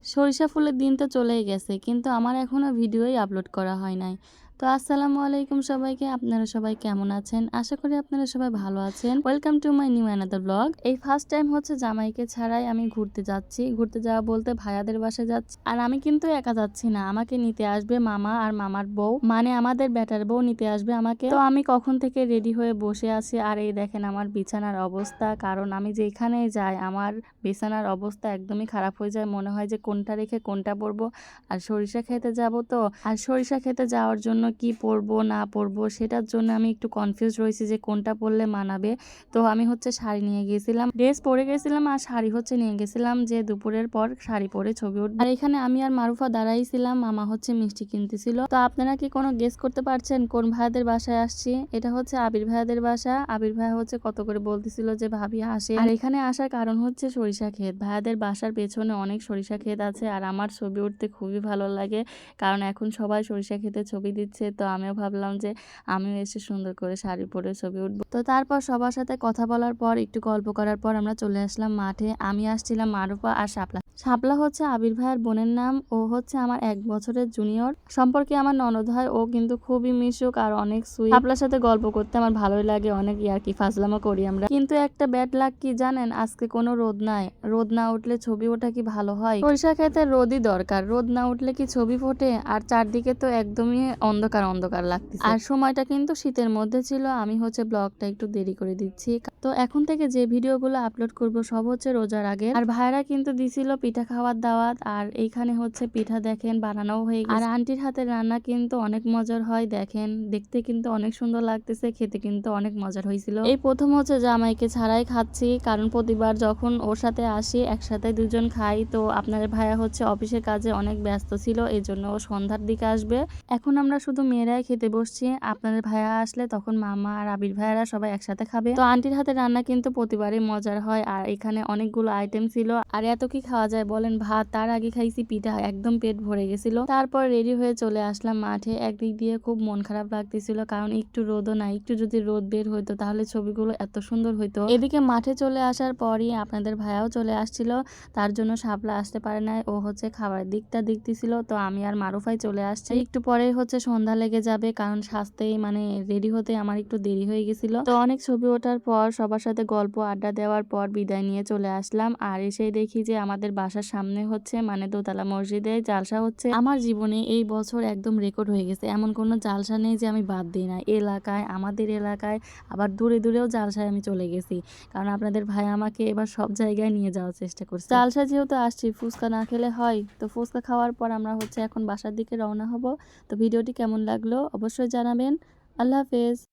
সরিষা ফুলের দিন তো চলেই গেছে, কিন্তু আমার এখনো ভিডিওই আপলোড করা হয় নাই। তো আসসালামু আলাইকুম সবাইকে, আপনারা সবাই কেমন আছেন? আশা করি আপনারা সবাই ভালো আছেন। Welcome to my new another blog. এই ফার্স্ট টাইম হচ্ছে জামাইকে ছাড়াই আমি ঘুরতে যাচ্ছি। ঘুরতে যাওয়া বলতে ভাইয়াদের বাসায় যাচ্ছি। আর আমি কিন্তু একা যাচ্ছি না, আমাকে নিতে আসবে মামা আর মামার বউ, মানে আমাদের বেটার বউ নিতে আসবে আমাকে। তো আমি কখন থেকে রেডি হয়ে বসে আছি, আর এই দেখেন আমার বিছানার অবস্থা। কারণ আমি যেখানেই যাই আমার বিছানার অবস্থা একদমই খারাপ হয়ে যায়, মনে হয় যে কোনটা রেখে কোনটা পরবো। আর সরিষা খেতে যাব, তো আর সরিষা খেতে যাওয়ার জন্য কি পরবো না পরবো সেটার জন্য আমি একটু কনফিউজ রয়েছি যে কোনটা পরলে মানাবে। তো আমি হচ্ছে শাড়ি নিয়ে গেছিলাম, ড্রেস পরে গেছিলাম, আর শাড়ি হচ্ছে নিয়ে গেছিলাম যে দুপুরের পর শাড়ি পরে ছবি উঠবে। আর এখানে আমি আর মারুফা দাঁড়াইছিলাম, মামা হচ্ছে মিষ্টি কিনতেছিল। তো আপনারা কি কোনো গেস করতে পারছেন কোন ভাইয়াদের বাসায় আসছি? এটা হচ্ছে আবির ভাইয়াদের বাসা। আবির ভাইয়া হচ্ছে কত করে বলতেছিল যে ভাবি আসে। আর এখানে আসার কারণ হচ্ছে সরিষা ক্ষেত। ভাইয়াদের বাসার পেছনে অনেক সরিষা ক্ষেত আছে, আর আমার ছবি উঠতে খুবই ভালো লাগে, কারণ এখন সবাই সরিষা ক্ষেতে ছবি দিচ্ছে। তো আমিও ভাবলাম যে আমিও এসে সুন্দর করে শাড়ি পরে ছবি উঠবো। তো তারপর সবার সাথে কথা বলার পর একটু গল্প করার পর আমরা চলে আসলাম মাঠে। আমি আসছিলাম মারুফা আর শাপলা। শাপলা হচ্ছে আবির ভাইয়ের বোনের নাম, ও হচ্ছে আমার 1 বছরের জুনিয়র, সম্পর্কে আমার ননদ হয়। ও কিন্তু খুবই মিশুক আর অনেক সুইট। শাপলার সাথে গল্প করতে আমার ভালোই লাগে, অনেক ইয়ার্কি ফাজলামো করি আমরা। কিন্তু একটা ব্যাড লাক কি জানেন, আজকে কোনো রোদ নাই। রোদ না উঠলে ছবি ওঠা কি ভালো হয়? সরিষা ক্ষেতে রোদই দরকার, রোদ না উঠলে কি ছবি ফোটে? আর চারদিকে তো একদমই অন্ধকার অন্ধকার লাগতেছে। আর সময়টা কিন্তু শীতের মধ্যে ছিল। আমি হচ্ছে ব্লগটা একটু দেরি করে দিচ্ছি। তো এখন থেকে যে ভিডিওগুলো আপলোড করব সব হচ্ছে রোজার আগে। আর ভাইরা কিন্তু দিছিল পিঠা খাওয়ার দাওয়াত, আর এইখানে হচ্ছে পিঠা দেখেন বানানো হয়ে গেছে। আর আন্টির হাতের রান্না কিন্তু অনেক মজার হয়, দেখেন দেখতে কিন্তু অনেক সুন্দর লাগতেছে, খেতে কিন্তু অনেক মজার হয়েছিল। এই প্রথম হচ্ছে জামাইকে ছাড়াই খাচ্ছি, কারণ প্রতিবার যখন ওর সাথে আসি একসাথে দুজন খাই। তো আপনার ভাইয়া হচ্ছে অফিসের কাজে অনেক ব্যস্ত ছিল, এই জন্য ও সন্ধ্যার দিকে আসবে। এখন আমরা শুধু মেয়েরাই খেতে বসছি, আপনাদের ভাইয়া আসলে তখন মামা আর আবির ভাইয়ারা সবাই একসাথে খাবে। তো আন্টির হাতে রান্না কিন্তু প্রতিবারই মজার হয়, আর এখানে অনেকগুলো আইটেম ছিল। আর এত কি খাওয়া যায় বলেন? ভাত, তার আগে খাইছি পিঠা, একদম পেট ভরে গেছিল। তারপর রেডি হয়ে চলে আসলাম মাঠে। একদিক দিয়ে খুব মন খারাপ লাগতেছিল, কারণ একটু রোদও নাই। একটু যদি রোদ বের হইতো তাহলে ছবিগুলো এত সুন্দর হইতো। এদিকে মাঠে চলে আসার পরই আপনাদের ভাইয়াও চলে আসছিল, তার জন্য শাপলা আসতে পারে নাই, ও হচ্ছে খাবার দিকটা দেখতেছিল। তো আমি আর মারুফাই চলে আসছি। একটু পরে হচ্ছে সন্ধ্যা লেগে যাবে, কারণ সাজতেই মানে রেডি হতে আমার একটু দেরি হয়ে গেছিল। তো অনেক ছবি ওঠার পর সবার সাথে গল্প আড্ডা দেওয়ার পর বিদায় নিয়ে চলে আসলাম। আর এসেই দেখি যে আমাদের বাসার সামনে হচ্ছে মানে দোতলা মসজিদে জালসা হচ্ছে। আমার জীবনে এই বছর একদম রেকর্ড হয়ে গেছে, এমন কোনো জালসা নেই যে আমি বাদ দিই না। এলাকায়, আমাদের এলাকায়, আবার দূরে দূরেও জালসায় আমি চলে গেছি, কারণ আপনাদের ভাই আমাকে এবার সব জায়গায় নিয়ে যাওয়ার চেষ্টা করছে। জালসা যেহেতু আসছি, ফুচকা না খেলে হয়? তো ফুচকা খাওয়ার পর আমরা হচ্ছে এখন বাসার দিকে রওনা হব। তো ভিডিওটি কেমন লাগলো অবশ্যই জানাবেন। আল্লাহ হাফেজ।